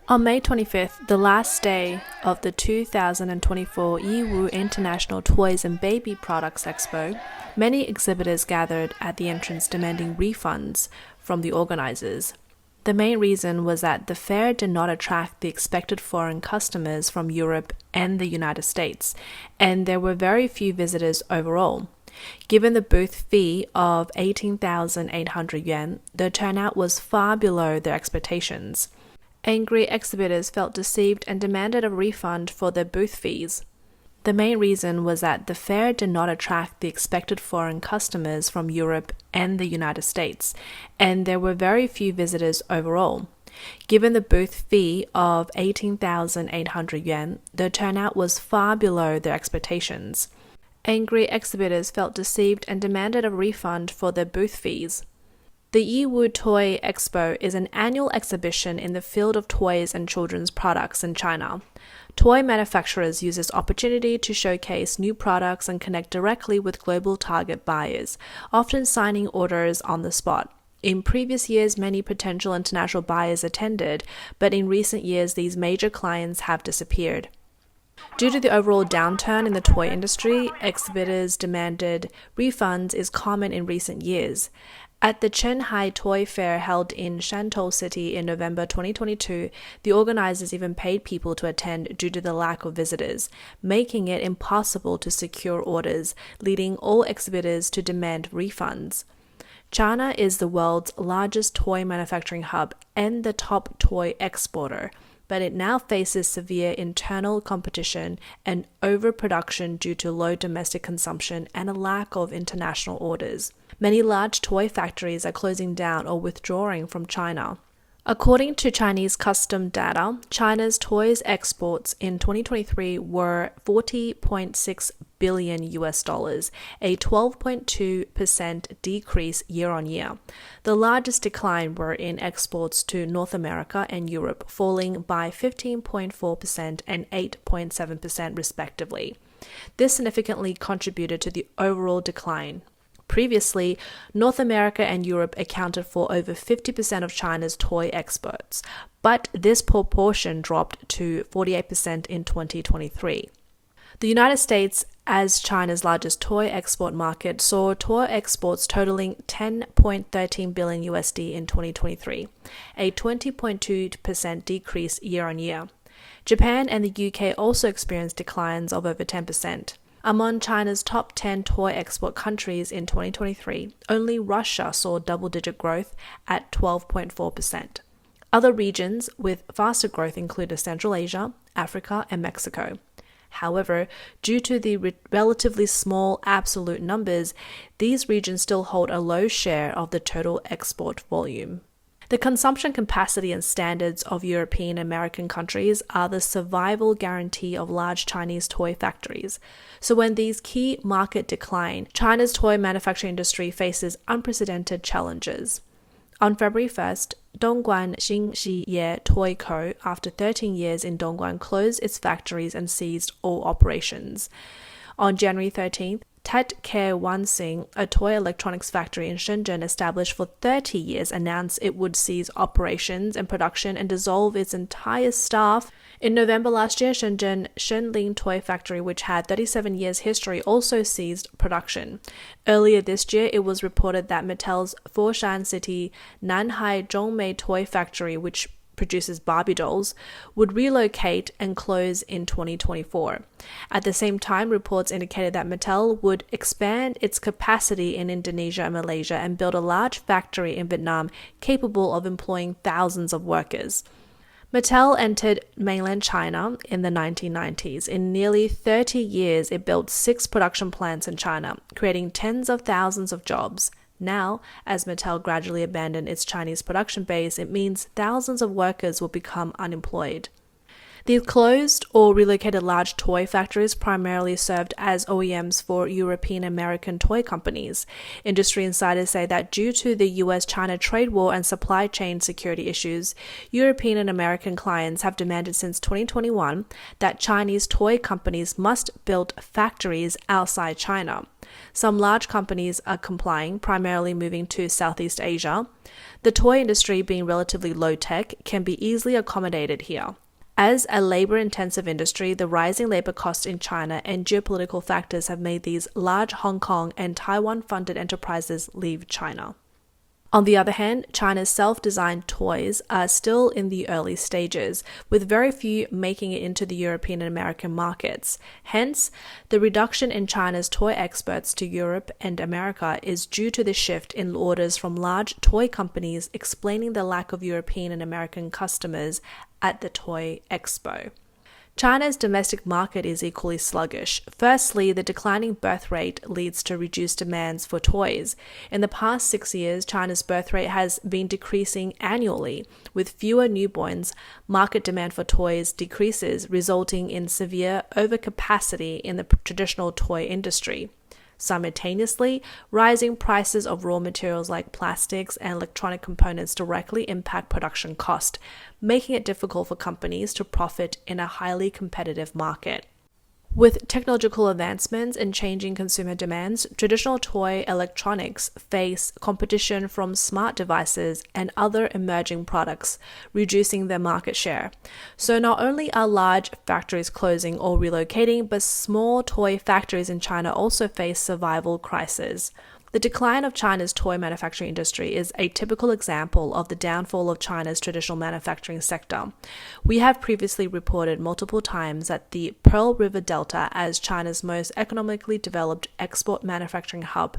On May 25th, the last day of the 2024 Yiwu International Toys and Baby Products Expo, many exhibitors gathered at the entrance demanding refunds from the organizers. The main reason was that the fair did not attract the expected foreign customers from Europe and the United States, and there were very few visitors overall. Given the booth fee of 18,800 yuan, the turnout was far below their expectations. Angry exhibitors felt deceived and demanded a refund for their booth fees. The main reason was that the fair did not attract the expected foreign customers from Europe and the United States, and there were very few visitors overall. Given the booth fee of 18,800 yuan, the turnout was far below their expectations. Angry exhibitors felt deceived and demanded a refund for their booth fees. The Yiwu Toy Expo is an annual exhibition in the field of toys and children's products in China. Toy manufacturers use this opportunity to showcase new products and connect directly with global target buyers, often signing orders on the spot. In previous years, many potential international buyers attended, but in recent years, these major clients have disappeared. Due to the overall downturn in the toy industry, exhibitors demanded refunds is common in recent years. At the Shanghai Toy Fair held in Shantou City in November 2022, the organizers even paid people to attend due to the lack of visitors, making it impossible to secure orders, leading all exhibitors to demand refunds. China is the world's largest toy manufacturing hub and the top toy exporter, but it now faces severe internal competition and overproduction due to low domestic consumption and a lack of international orders. Many large toy factories are closing down or withdrawing from China. According to Chinese custom data, China's toys exports in 2023 were $40.6 billion, a 12.2% decrease year on year. The largest decline were in exports to North America and Europe, falling by 15.4% and 8.7% respectively. This significantly contributed to the overall decline. Previously, North America and Europe accounted for over 50% of China's toy exports, but this proportion dropped to 48% in 2023. The United States, as China's largest toy export market, saw toy exports totaling $10.13 billion in 2023, a 20.2% decrease year on year. Japan and the UK also experienced declines of over 10%. Among China's top 10 toy export countries in 2023, only Russia saw double-digit growth at 12.4%. Other regions with faster growth included Central Asia, Africa, and Mexico. However, due to the relatively small absolute numbers, these regions still hold a low share of the total export volume. The consumption capacity and standards of European and American countries are the survival guarantee of large Chinese toy factories. So when these key markets decline, China's toy manufacturing industry faces unprecedented challenges. On February 1st, Dongguan Xinxiye Toy Co., after 13 years in Dongguan, closed its factories and ceased all operations. On January 13th, Tet Care Wansing, a toy electronics factory in Shenzhen established for 30 years, announced it would cease operations and production and dissolve its entire staff. In November last year, Shenzhen Shenling Toy Factory, which had 37 years history, also ceased production. Earlier this year, it was reported that Mattel's Foshan City Nanhai Zhongmei Toy Factory, which produces Barbie dolls, would relocate and close in 2024. At the same time, reports indicated that Mattel would expand its capacity in Indonesia and Malaysia and build a large factory in Vietnam capable of employing thousands of workers. Mattel entered mainland China in the 1990s. In nearly 30 years, it built 6 production plants in China, creating tens of thousands of jobs. Now, as Mattel gradually abandoned its Chinese production base, it means thousands of workers will become unemployed. These closed or relocated large toy factories primarily served as OEMs for European American toy companies. Industry insiders say that due to the US-China trade war and supply chain security issues, European and American clients have demanded since 2021 that Chinese toy companies must build factories outside China. Some large companies are complying, primarily moving to Southeast Asia. The toy industry, being relatively low-tech, can be easily accommodated here. As a labor-intensive industry, the rising labor costs in China and geopolitical factors have made these large Hong Kong and Taiwan-funded enterprises leave China. On the other hand, China's self-designed toys are still in the early stages, with very few making it into the European and American markets. Hence, the reduction in China's toy exports to Europe and America is due to the shift in orders from large toy companies, explaining the lack of European and American customers at the Toy Expo. China's domestic market is equally sluggish. Firstly, the declining birth rate leads to reduced demands for toys. In the past 6 years, China's birth rate has been decreasing annually. With fewer newborns, market demand for toys decreases, resulting in severe overcapacity in the traditional toy industry. Simultaneously, rising prices of raw materials like plastics and electronic components directly impact production cost, making it difficult for companies to profit in a highly competitive market. With technological advancements and changing consumer demands, traditional toy electronics face competition from smart devices and other emerging products, reducing their market share. So not only are large factories closing or relocating, but small toy factories in China also face survival crises. The decline of China's toy manufacturing industry is a typical example of the downfall of China's traditional manufacturing sector. We have previously reported multiple times that the Pearl River Delta, as China's most economically developed export manufacturing hub,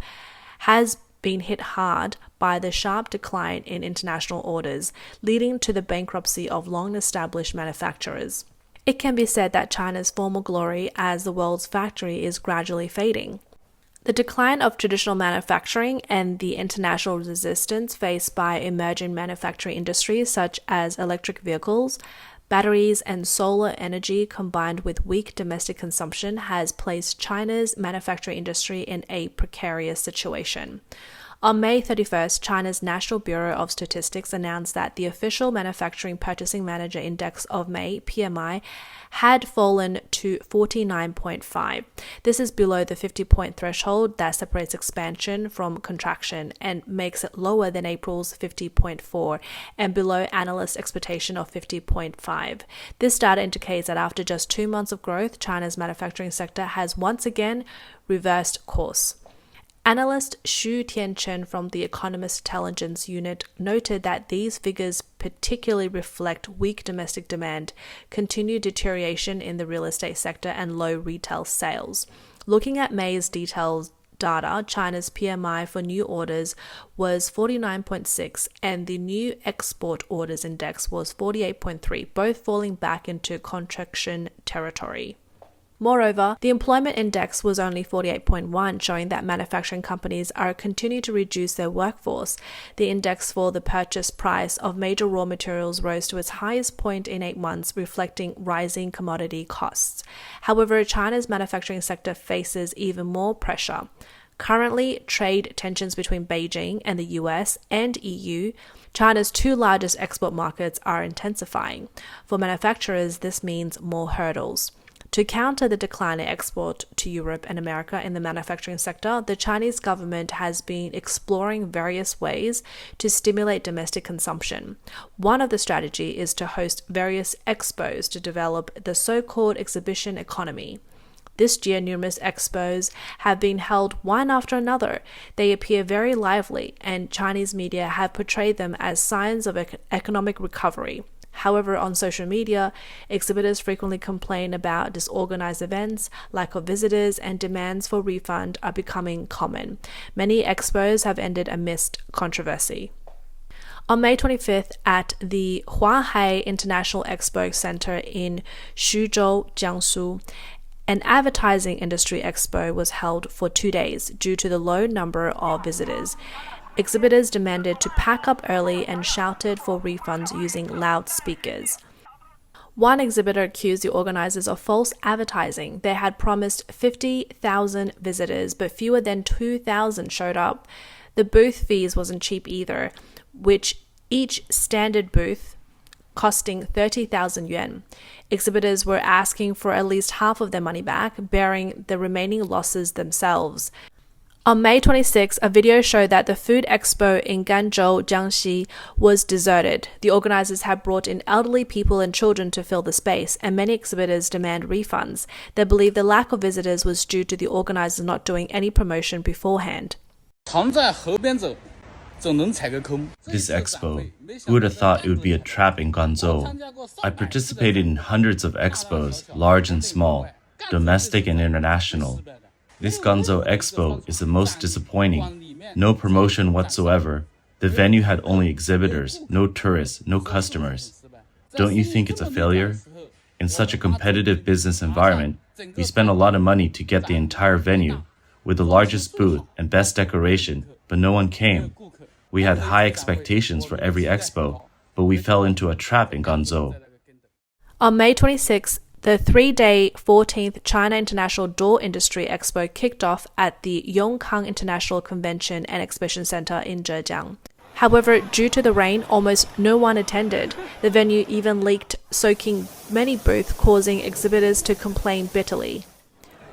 has been hit hard by the sharp decline in international orders, leading to the bankruptcy of long-established manufacturers. It can be said that China's former glory as the world's factory is gradually fading. The decline of traditional manufacturing and the international resistance faced by emerging manufacturing industries such as electric vehicles, batteries, and solar energy combined with weak domestic consumption has placed China's manufacturing industry in a precarious situation. On May 31st, China's National Bureau of Statistics announced that the official Manufacturing Purchasing Manager Index of May, PMI, had fallen to 49.5. This is below the 50-point threshold that separates expansion from contraction and makes it lower than April's 50.4 and below analyst expectation of 50.5. This data indicates that after just 2 months of growth, China's manufacturing sector has once again reversed course. Analyst Xu Tianchen from the Economist Intelligence Unit noted that these figures particularly reflect weak domestic demand, continued deterioration in the real estate sector, and low retail sales. Looking at May's detailed data, China's PMI for new orders was 49.6 and the new export orders index was 48.3, both falling back into contraction territory. Moreover, the employment index was only 48.1, showing that manufacturing companies are continuing to reduce their workforce. The index for the purchase price of major raw materials rose to its highest point in 8 months, reflecting rising commodity costs. However, China's manufacturing sector faces even more pressure. Currently, trade tensions between Beijing and the US and EU, China's 2 largest export markets, are intensifying. For manufacturers, this means more hurdles. To counter the decline in export to Europe and America in the manufacturing sector, the Chinese government has been exploring various ways to stimulate domestic consumption. One of the strategies is to host various expos to develop the so-called exhibition economy. This year, numerous expos have been held one after another. They appear very lively, and Chinese media have portrayed them as signs of economic recovery. However, on social media, exhibitors frequently complain about disorganized events, lack of visitors, and demands for refund are becoming common. Many expos have ended amidst controversy. On May 25th, at the Huanghai International Expo Center in Xuzhou, Jiangsu, an advertising industry expo was held for 2 days due to the low number of visitors. Exhibitors demanded to pack up early and shouted for refunds using loudspeakers. One exhibitor accused the organizers of false advertising. They had promised 50,000 visitors, but fewer than 2,000 showed up. The booth fees wasn't cheap either, which each standard booth costing 30,000 yuan. Exhibitors were asking for at least half of their money back, bearing the remaining losses themselves. On May 26, a video showed that the food expo in Ganzhou, Jiangxi was deserted. The organizers had brought in elderly people and children to fill the space, and many exhibitors demand refunds. They believe the lack of visitors was due to the organizers not doing any promotion beforehand. This expo, who would have thought it would be a trap in Guangzhou? I participated in hundreds of expos, large and small, domestic and international. This Guangzhou Expo is the most disappointing. No promotion whatsoever. The venue had only exhibitors, no tourists, no customers. Don't you think it's a failure? In such a competitive business environment, we spent a lot of money to get the entire venue, with the largest booth and best decoration, but no one came. We had high expectations for every expo, but we fell into a trap in Guangzhou. On May 26, the 3-day 14th China International Door Industry Expo kicked off at the Yongkang International Convention and Exhibition Center in Zhejiang. However, due to the rain, almost no one attended. The venue even leaked, soaking many booths, causing exhibitors to complain bitterly.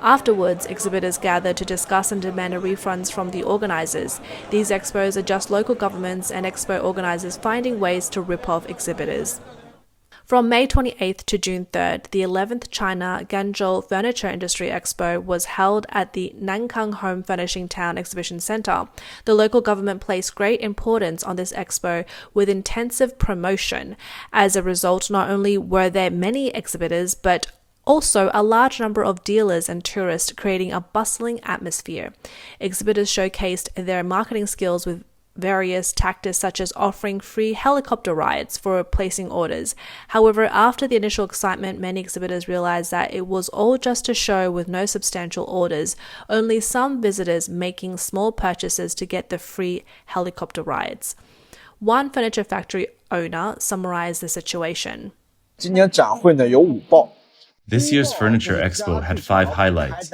Afterwards, exhibitors gathered to discuss and demand refunds from the organizers. These expos are just local governments and expo organizers finding ways to rip off exhibitors. From May 28th to June 3rd, the 11th China Ganzhou Furniture Industry Expo was held at the Nankang Home Furnishing Town Exhibition Center. The local government placed great importance on this expo with intensive promotion. As a result, not only were there many exhibitors, but also a large number of dealers and tourists, creating a bustling atmosphere. Exhibitors showcased their marketing skills with various tactics such as offering free helicopter rides for placing orders. However, after the initial excitement, many exhibitors realized that it was all just a show with no substantial orders, only some visitors making small purchases to get the free helicopter rides. One furniture factory owner summarized the situation. 今年展会呢有5报。 This year's Furniture Expo had 5 highlights.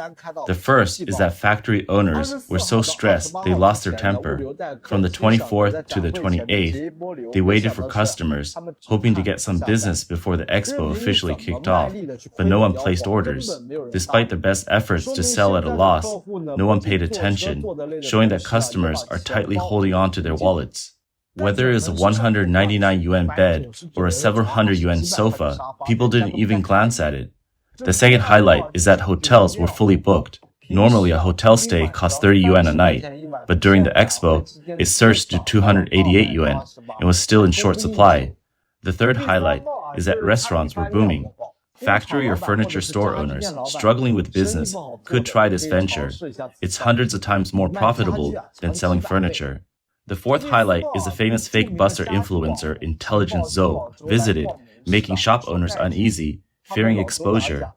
The first is that factory owners were so stressed they lost their temper. From the 24th to the 28th, they waited for customers, hoping to get some business before the expo officially kicked off, but no one placed orders. Despite their best efforts to sell at a loss, no one paid attention, showing that customers are tightly holding on to their wallets. Whether it was a 199 yuan bed or a several hundred yuan sofa, people didn't even glance at it. The second highlight is that hotels were fully booked. Normally, a hotel stay costs 30 yuan a night, but during the expo, it surged to 288 yuan and was still in short supply. The third highlight is that restaurants were booming. Factory or furniture store owners struggling with business could try this venture. It's hundreds of times more profitable than selling furniture. The fourth highlight is the famous fake buster influencer Intelligent Zoe visited, making shop owners uneasy, fearing exposure.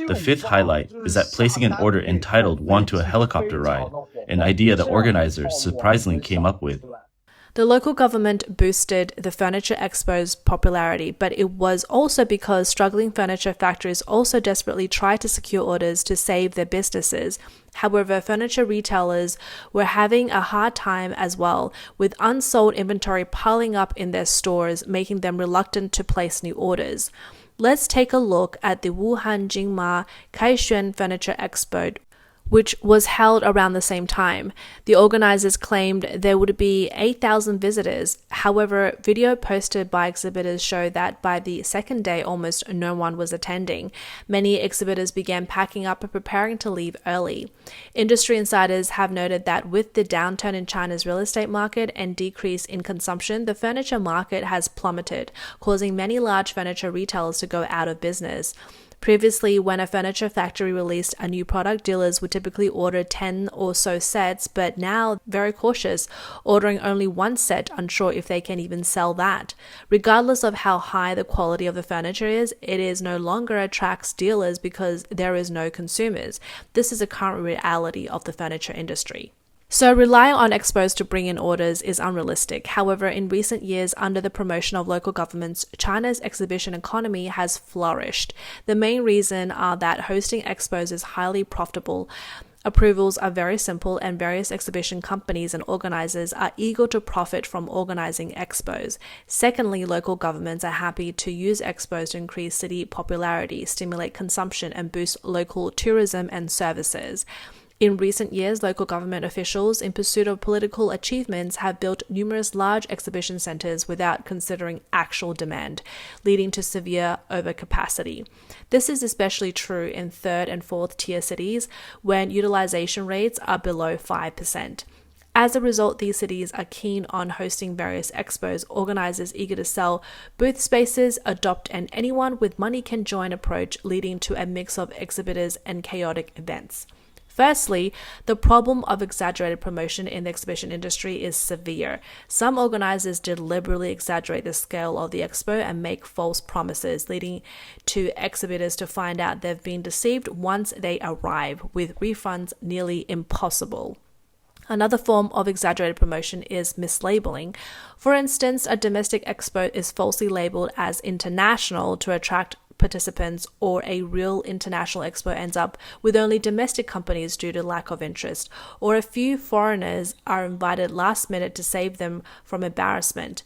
The fifth highlight is that placing an order entitled "One to a helicopter ride," an idea the organizers surprisingly came up with. The local government boosted the Furniture Expo's popularity, but it was also because struggling furniture factories also desperately tried to secure orders to save their businesses. However, furniture retailers were having a hard time as well, with unsold inventory piling up in their stores, making them reluctant to place new orders. Let's take a look at the Wuhan Jingma Kaixuan Furniture Expo, which was held around the same time. The organizers claimed there would be 8,000 visitors. However, video posted by exhibitors showed that by the second day, almost no one was attending. Many exhibitors began packing up and preparing to leave early. Industry insiders have noted that with the downturn in China's real estate market and decrease in consumption, the furniture market has plummeted, causing many large furniture retailers to go out of business. Previously, when a furniture factory released a new product, dealers would typically order 10 or so sets, but now very cautious, ordering only one set, unsure if they can even sell that. Regardless of how high the quality of the furniture is, it is no longer attracts dealers because there is no consumers. This is a current reality of the furniture industry. So relying on expos to bring in orders is unrealistic. However, in recent years, under the promotion of local governments, China's exhibition economy has flourished. The main reason are that hosting expos is highly profitable. Approvals are very simple, and various exhibition companies and organizers are eager to profit from organizing expos. Secondly, local governments are happy to use expos to increase city popularity, stimulate consumption, and boost local tourism and services. In recent years, local government officials, in pursuit of political achievements, have built numerous large exhibition centres without considering actual demand, leading to severe overcapacity. This is especially true in third and fourth tier cities, when utilisation rates are below 5%. As a result, these cities are keen on hosting various expos, organisers eager to sell booth spaces, adopt an anyone with money can join approach, leading to a mix of exhibitors and chaotic events. Firstly, the problem of exaggerated promotion in the exhibition industry is severe. Some organisers deliberately exaggerate the scale of the expo and make false promises, leading to exhibitors to find out they've been deceived once they arrive, with refunds nearly impossible. Another form of exaggerated promotion is mislabeling. For instance, a domestic expo is falsely labeled as international to attract participants, or a real international expo ends up with only domestic companies due to lack of interest, or a few foreigners are invited last minute to save them from embarrassment.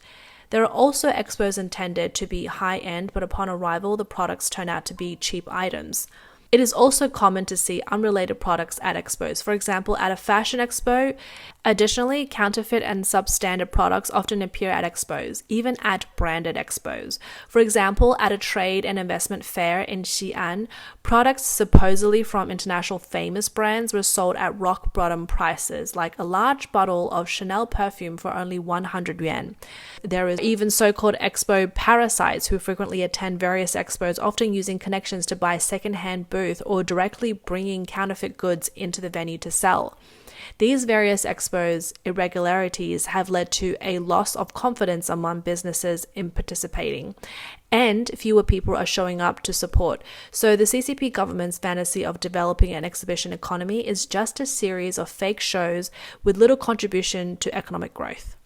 There are also expos intended to be high-end, but upon arrival, the products turn out to be cheap items. It is also common to see unrelated products at expos. For example, at a fashion expo. Additionally, counterfeit and substandard products often appear at expos, even at branded expos. For example, at a trade and investment fair in Xi'an, products supposedly from international famous brands were sold at rock bottom prices, like a large bottle of Chanel perfume for only 100 yuan. There is even so-called expo parasites who frequently attend various expos, often using connections to buy second-hand booth or directly bringing counterfeit goods into the venue to sell. These various expos' irregularities have led to a loss of confidence among businesses in participating, and fewer people are showing up to support. So the CCP government's fantasy of developing an exhibition economy is just a series of fake shows with little contribution to economic growth.